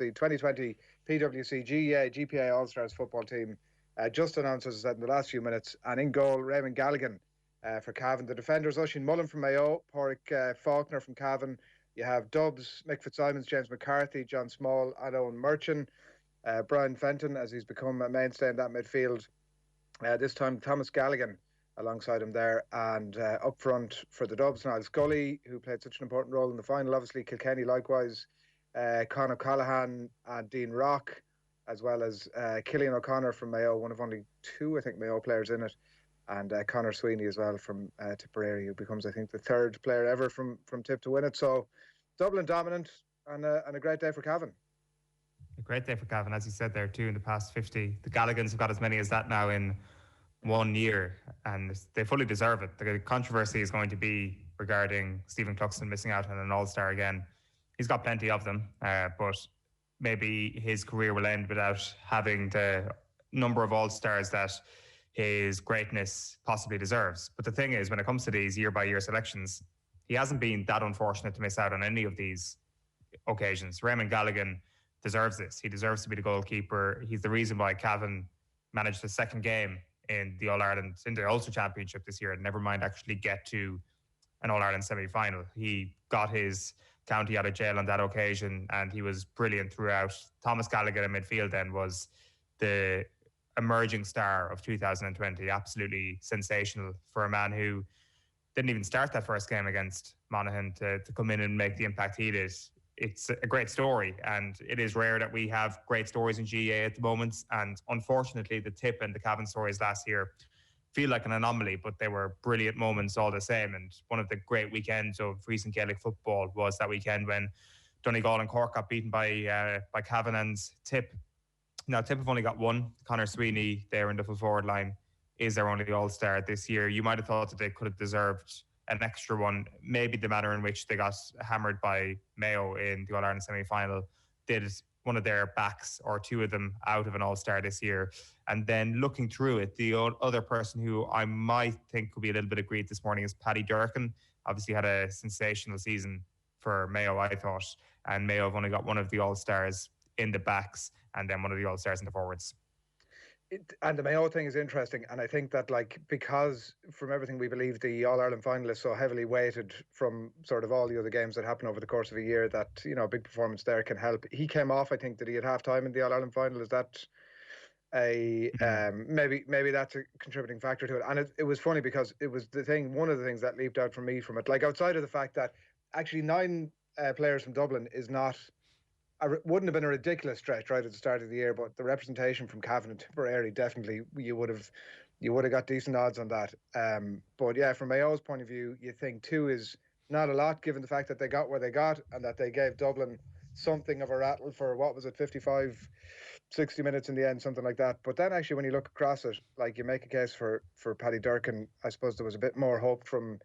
the 2020 PWC GPA All Stars football team just announced, as I said, in the last few minutes. And in goal, Raymond Galligan for Cavan. The defenders, Oisin Mullen from Mayo, Pádraig Faulkner from Cavan. You have Dubs, Mick Fitzsimons, James McCarthy, John Small, and Owen Merchant. Brian Fenton, as he's become a mainstay in that midfield. This time, Thomas Galligan alongside him there. And up front for the Dubs, Niall Scully, who played such an important role in the final. Obviously, Kilkenny likewise. Conor Callahan and Dean Rock, as well as Cillian O'Connor from Mayo, one of only two, I think, Mayo players in it. And Conor Sweeney as well from Tipperary, who becomes, I think, the third player ever from Tip to win it. So Dublin dominant and a great day for Cavan. A great day for Cavan, as you said there too, in the past 50. The Galligans have got as many as that now in 1 year, and they fully deserve it. The controversy is going to be regarding Stephen Cluxton missing out on an All-Star again. He's got plenty of them, but maybe his career will end without having the number of All-Stars that his greatness possibly deserves. But the thing is, when it comes to these year-by-year selections, he hasn't been that unfortunate to miss out on any of these occasions. Raymond Galligan deserves this. He deserves to be the goalkeeper. He's the reason why Cavan managed the second game in the All-Ireland, in the Ulster Championship this year, and never mind actually get to an All-Ireland semi-final. He got his county out of jail on that occasion, and he was brilliant throughout. Thomas Gallagher in midfield then was the emerging star of 2020. Absolutely sensational for a man who didn't even start that first game against Monaghan to come in and make the impact he did. It's a great story, and it is rare that we have great stories in GAA at the moment. And unfortunately, the Tip and the Cavan stories last year feel like an anomaly, but they were brilliant moments all the same. And one of the great weekends of recent Gaelic football was that weekend when Donegal and Cork got beaten by Cavan and Tip. Now, Tip have only got one. Conor Sweeney there in the full forward line is their only All-Star this year. You might have thought that they could have deserved an extra one. Maybe the manner in which they got hammered by Mayo in the All-Ireland semi-final did one of their backs or two of them out of an All-Star this year. And then looking through it, the other person who I might think could be a little bit aggrieved this morning is Paddy Durkin. Obviously had a sensational season for Mayo, I thought. And Mayo have only got one of the All-Stars in the backs and then one of the All-Stars in the forwards. And the Mayo thing is interesting, and I think that, like, because from everything we believe the All-Ireland final is so heavily weighted from sort of all the other games that happen over the course of a year, that, you know, a big performance there can help. He came off, I think, that he had half time in the All-Ireland final. Is that maybe that's a contributing factor to it? And it was funny because it was one of the things that leaped out for me from it, like, outside of the fact that actually 9 players from Dublin is not. Wouldn't have been a ridiculous stretch right at the start of the year, but the representation from Cavan and Tipperary, definitely you would have got decent odds on that. But yeah, from Mayo's point of view, you think 2 is not a lot given the fact that they got where they got and that they gave Dublin something of a rattle for, what was it, 55, 60 minutes in the end, something like that. But then actually when you look across it, like, you make a case for Paddy Durkin. I suppose there was a bit more hope from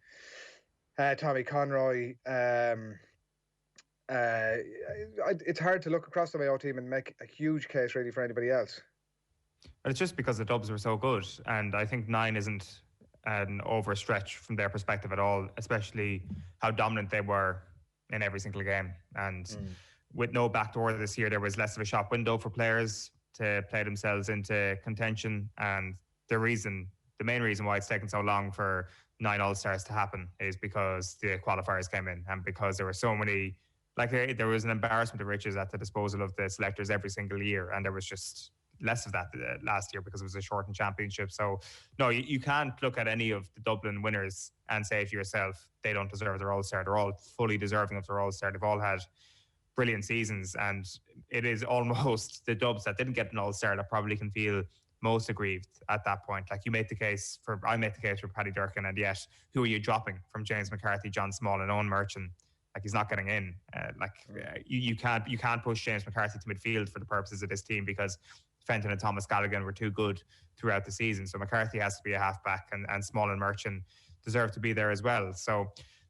Tommy Conroy. It's hard to look across the Mayo team and make a huge case really for anybody else. But it's just because the Dubs were so good, and I think 9 isn't an overstretch from their perspective at all, especially how dominant they were in every single game. And with no backdoor this year, there was less of a shop window for players to play themselves into contention. And the main reason why it's taken so long for 9 All-Stars to happen is because the qualifiers came in, and because there were so many. Like, there was an embarrassment of riches at the disposal of the selectors every single year, and there was just less of that last year because it was a shortened championship. So, no, you can't look at any of the Dublin winners and say to yourself, they don't deserve their All-Star. They're all fully deserving of their All-Star. They've all had brilliant seasons, and it is almost the Dubs that didn't get an All-Star that probably can feel most aggrieved at that point. Like, I made the case for Paddy Durkin, and yet who are you dropping from James McCarthy, John Small and Owen Merchant? Like, he's not getting in. You can't push James McCarthy to midfield for the purposes of this team because Fenton and Thomas Galligan were too good throughout the season. So McCarthy has to be a halfback, and Small and Merchant deserve to be there as well. So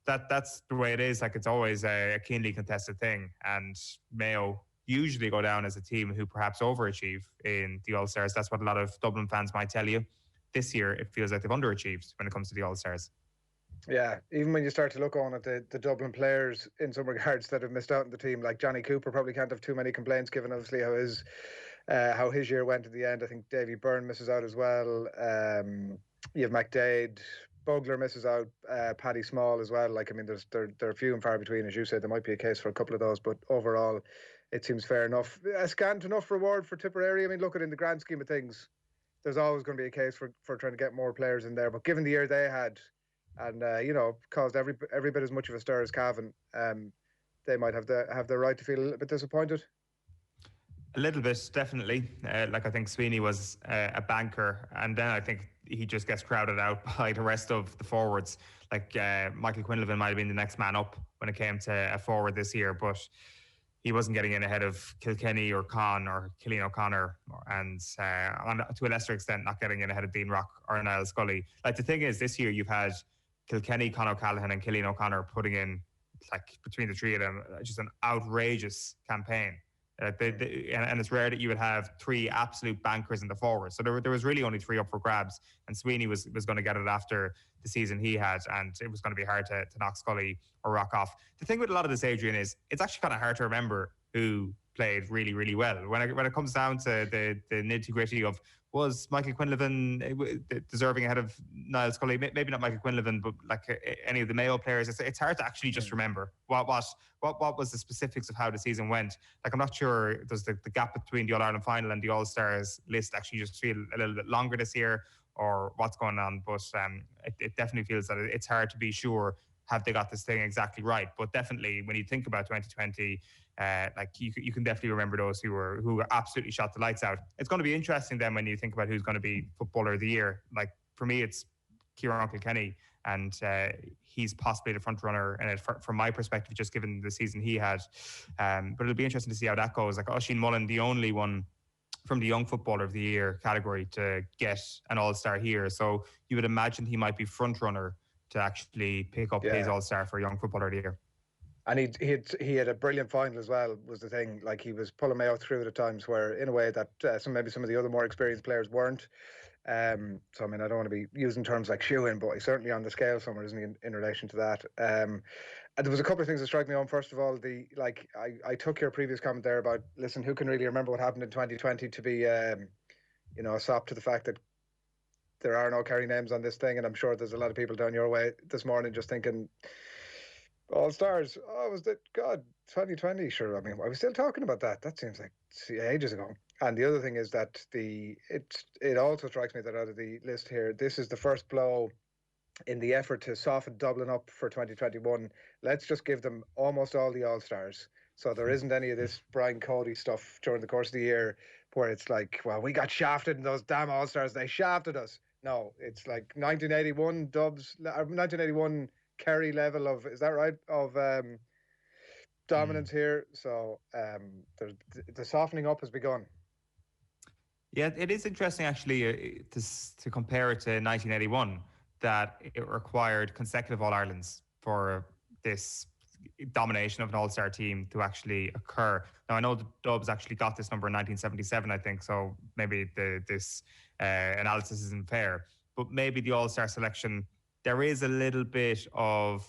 that's the way it is. Like, it's always a keenly contested thing. And Mayo usually go down as a team who perhaps overachieve in the All-Stars. That's what a lot of Dublin fans might tell you. This year, it feels like they've underachieved when it comes to the All-Stars. Yeah, even when you start to look on at the Dublin players in some regards that have missed out on the team, like Johnny Cooper probably can't have too many complaints given obviously how his year went at the end. I think Davy Byrne misses out as well. You have McDade, Bugler misses out, Paddy Small as well. Like I mean, they're few and far between, as you said. There might be a case for a couple of those, but overall, it seems fair enough. A scant enough reward for Tipperary. I mean, look at in the grand scheme of things, there's always going to be a case for trying to get more players in there. But given the year they had, and caused every bit as much of a stir as Cavan, they might have the right to feel a little bit disappointed. A little bit, definitely. Like I think Sweeney was a banker, and then I think he just gets crowded out by the rest of the forwards. Like Michael Quinlivan might have been the next man up when it came to a forward this year, but he wasn't getting in ahead of Kilkenny or Con or Cillian O'Connor, and to a lesser extent, not getting in ahead of Dean Rock or Niall Scully. Like the thing is, this year you've had Kilkenny, Con O'Callaghan, and Cillian O'Connor putting in, like between the three of them, just an outrageous campaign. And it's rare that you would have three absolute bankers in the forward. So there was really only three up for grabs, and Sweeney was going to get it after the season he had, and it was going to be hard to knock Scully or Rock off. The thing with a lot of this, Adrian, is it's actually kind of hard to remember who played really, really well. When it comes down to the nitty-gritty of, was Michael Quinlivan deserving ahead of Niall Scully? Maybe not Michael Quinlivan, but like any of the Mayo players. It's hard to actually just remember what was the specifics of how the season went. Like I'm not sure, does the gap between the All-Ireland final and the All-Stars list actually just feel a little bit longer this year, or what's going on? But it definitely feels that it's hard to be sure, have they got this thing exactly right? But definitely when you think about 2020, like you can definitely remember those who absolutely shot the lights out. It's going to be interesting then when you think about who's going to be Footballer of the Year. Like for me, it's Ciarán Kilkenny, and he's possibly the front runner in it from my perspective, just given the season he had. But it'll be interesting to see how that goes. Like Oisín Mullen, the only one from the Young Footballer of the Year category to get an All-Star here, so you would imagine he might be front runner to actually pick up his All-Star for Young Footballer of the Year. And he had a brilliant final as well, was the thing. Like he was pulling Mayo through at times where, in a way that some of the other more experienced players weren't. So I mean, I don't want to be using terms like shoe-in, but he's certainly on the scale somewhere, isn't he, in relation to that? And there was a couple of things that strike me on. First of all, I took your previous comment there about, listen, who can really remember what happened in 2020 to be a sop to the fact that there are no Kerry names on this thing, and I'm sure there's a lot of people down your way this morning just thinking, All Stars. Oh, was that God 2020? Sure. I mean, are we still talking about that? That seems like ages ago. And the other thing is that it also strikes me that out of the list here, this is the first blow in the effort to soften Dublin up for 2021. Let's just give them almost all the All Stars. So there isn't any of this Brian Cody stuff during the course of the year where it's like, well, we got shafted in those damn All Stars. They shafted us. No, it's like 1981 Dubs, 1981 Kerry level of, is that right, of dominance here. So the softening up has begun. Yeah, it is interesting actually to compare it to 1981, that it required consecutive All-Irelands for this domination of an All-Star team to actually occur. Now, I know the Dubs actually got this number in 1977, I think, so maybe this analysis isn't fair. But maybe the All-Star selection, there is a little bit of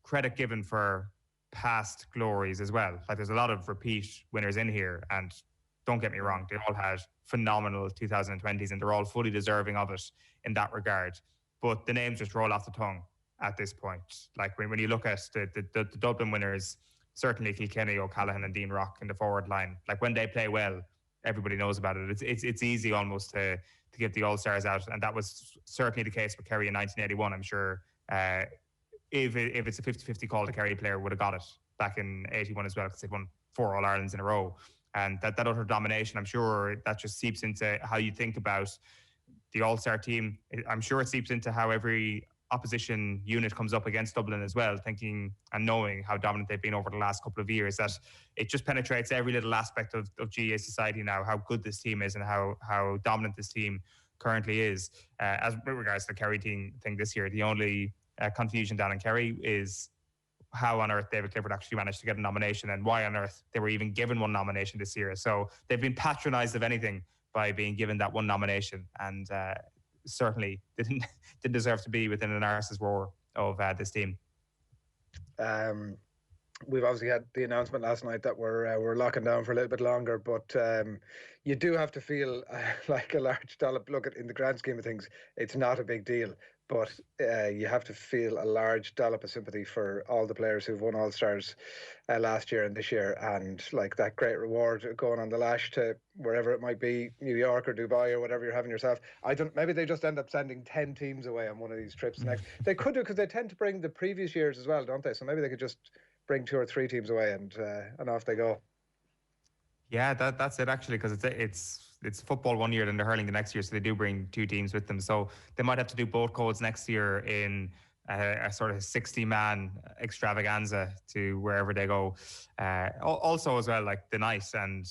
credit given for past glories as well. Like there's a lot of repeat winners in here, and don't get me wrong, they all had phenomenal 2020s and they're all fully deserving of it in that regard. But the names just roll off the tongue at this point. Like when you look at the Dublin winners, certainly Kilkenny, O'Callaghan and Dean Rock in the forward line, like when they play well, everybody knows about it. It's easy almost to give the All-Stars out. And that was certainly the case with Kerry in 1981. I'm sure if it's a 50-50 call, the Kerry player would have got it back in 81 as well, because they've won 4 All-Irelands in a row. And that utter domination, I'm sure that just seeps into how you think about the All-Star team. I'm sure it seeps into how every opposition unit comes up against Dublin as well, thinking and knowing how dominant they've been over the last couple of years, that it just penetrates every little aspect of GAA society now, how good this team is and how dominant this team currently is. As with regards to the Kerry thing this year, the only confusion down in Kerry is how on earth David Clifford actually managed to get a nomination, and why on earth they were even given one nomination this year. So they've been patronised, if anything, by being given that one nomination, and certainly didn't deserve to be within an arse's roar this team. We've obviously had the announcement last night that we're locking down for a little bit longer, but you do have to feel like a large dollop. Look, in the grand scheme of things, it's not a big deal, but you have to feel a large dollop of sympathy for all the players who've won All Stars last year and this year, and like that great reward going on the lash to wherever it might be, New York or Dubai or whatever you're having yourself. Maybe they just end up sending 10 teams away on one of these trips next. They could do, because they tend to bring the previous years as well, don't they? So maybe they could just bring 2 or 3 teams away and off they go. Yeah, that's it actually, because it's football one year, then they're hurling the next year, so they do bring 2 teams with them. So they might have to do both codes next year in a sort of 60-man extravaganza to wherever they go. Also as well, like the night and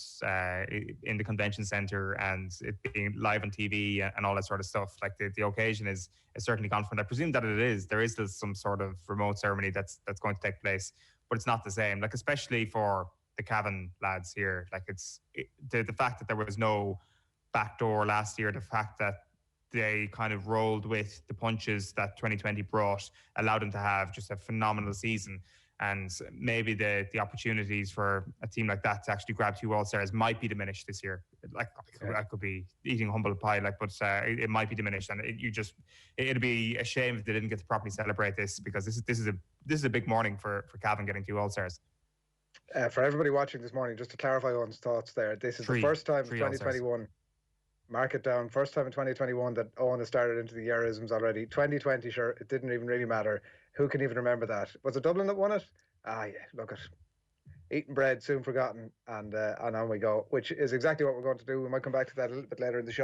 in the convention centre and it being live on TV and all that sort of stuff. Like the occasion is certainly gone from. I presume that there is still some sort of remote ceremony that's going to take place, but it's not the same. Like especially for the Cavan lads here, like the fact that there was no backdoor last year, the fact that they kind of rolled with the punches that 2020 brought, allowed them to have just a phenomenal season. And maybe the opportunities for a team like that to actually grab 2 All-Stars might be diminished this year. Like I could be eating humble pie, but it might be diminished, and it'd be a shame if they didn't get to properly celebrate this, because this is a big morning for Cavan getting 2 All-Stars. For everybody watching this morning, just to clarify Owen's thoughts there, this is the first time in 2021. Mark it down. First time in 2021 that Owen has started into the Eurisms already. 2020, sure, it didn't even really matter. Who can even remember that? Was it Dublin that won it? Yeah, look at eating bread, soon forgotten, and on we go, which is exactly what we're going to do. We might come back to that a little bit later in the show.